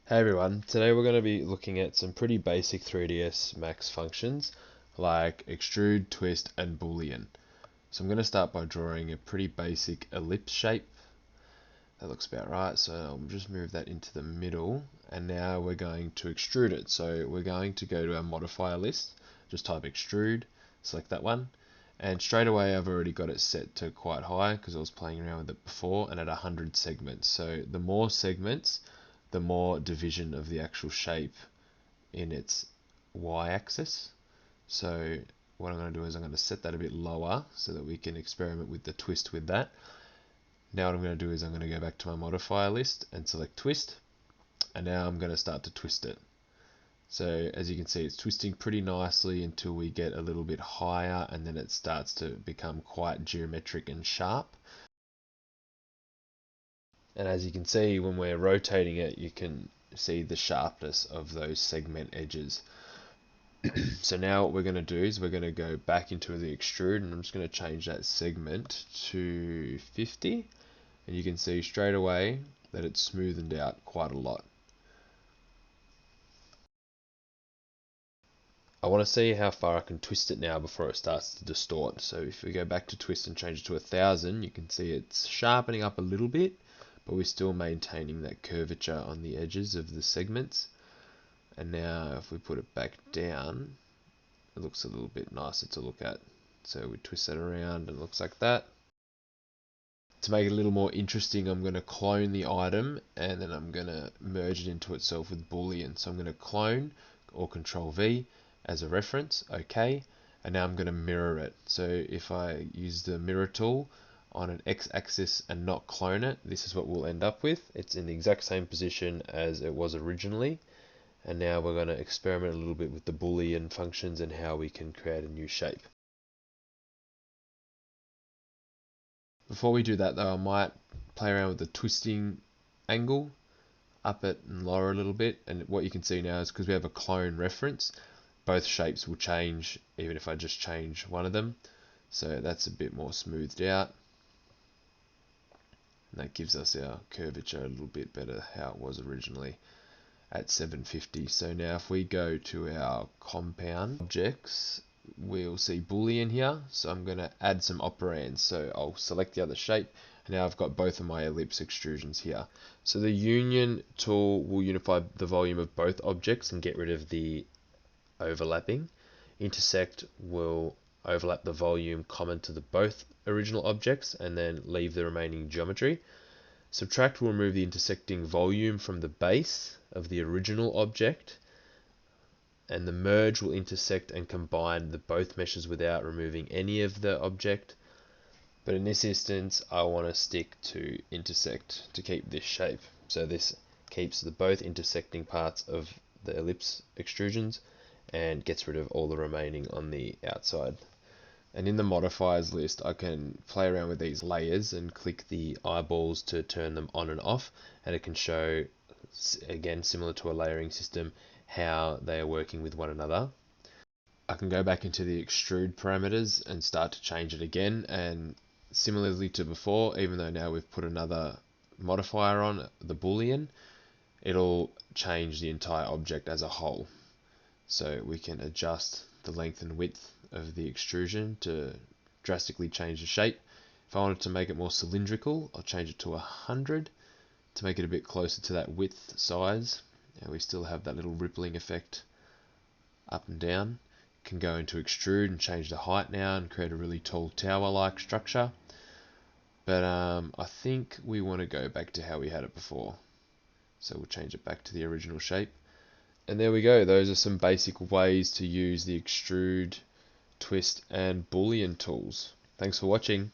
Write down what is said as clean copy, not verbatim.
Hey everyone, today we're going to be looking at some pretty basic 3ds Max functions like extrude, twist, and Boolean. So I'm going to start by drawing a pretty basic ellipse shape. That looks about right, so I'll just move that into the middle, and now we're going to extrude it. So we're going to go to our modifier list, just type extrude, select that one, and straight away I've already got it set to quite high because I was playing around with it before, and at 100 segments. So the more segments, the more division of the actual shape in its y-axis. So what I'm going to do is I'm going to set that a bit lower so that we can experiment with the twist with that. Now what I'm going to do is I'm going to go back to my modifier list and select twist, and now I'm going to start to twist it. So as you can see, it's twisting pretty nicely until we get a little bit higher, and then it starts to become quite geometric and sharp. And as you can see, when we're rotating it, you can see the sharpness of those segment edges. So now what we're going to do is we're going to go back into the extrude, and I'm just going to change that segment to 50, and you can see straight away that it's smoothened out quite a lot. I want to see how far I can twist it now before it starts to distort. So if we go back to twist and change it to 1000, you can see it's sharpening up a little bit, but we're still maintaining that curvature on the edges of the segments. And now if we put it back down, it looks a little bit nicer to look at. So we twist that around and it looks like that. To make it a little more interesting, I'm going to clone the item, and then I'm going to merge it into itself with Boolean. So I'm going to clone or Control V as a reference, OK, and now I'm going to mirror it. So if I use the mirror tool on an x-axis and not clone it, this is what we'll end up with. It's in the exact same position as it was originally. And now we're going to experiment a little bit with the Boolean functions and how we can create a new shape. Before we do that though, I might play around with the twisting angle, up it and lower a little bit, and what you can see now is because we have a clone reference, both shapes will change even if I just change one of them. So that's a bit more smoothed out, and that gives us our curvature a little bit better how it was originally at 750. So now if we go to our compound objects, we'll see Boolean here. So I'm going to add some operands. So I'll select the other shape, and now I've got both of my ellipse extrusions here. So the union tool will unify the volume of both objects and get rid of the overlapping. Intersect will overlap the volume common to the both original objects and then leave the remaining geometry. Subtract will remove the intersecting volume from the base of the original object, and the merge will intersect and combine the both meshes without removing any of the object. But in this instance, I want to stick to intersect to keep this shape. So this keeps the both intersecting parts of the ellipse extrusions and gets rid of all the remaining on the outside. And in the modifiers list, I can play around with these layers and click the eyeballs to turn them on and off, and it can show, again similar to a layering system, how they are working with one another. I can go back into the extrude parameters and start to change it again, and similarly to before, even though now we've put another modifier on, the Boolean, it'll change the entire object as a whole. So we can adjust the length and width of the extrusion to drastically change the shape. If I wanted to make it more cylindrical, I'll change it to 100 to make it a bit closer to that width size. And we still have that little rippling effect up and down. Can go into extrude and change the height now and create a really tall tower-like structure. But I think we want to go back to how we had it before. So we'll change it back to the original shape. And there we go. Those are some basic ways to use the extrude, twist, and Boolean tools. Thanks for watching.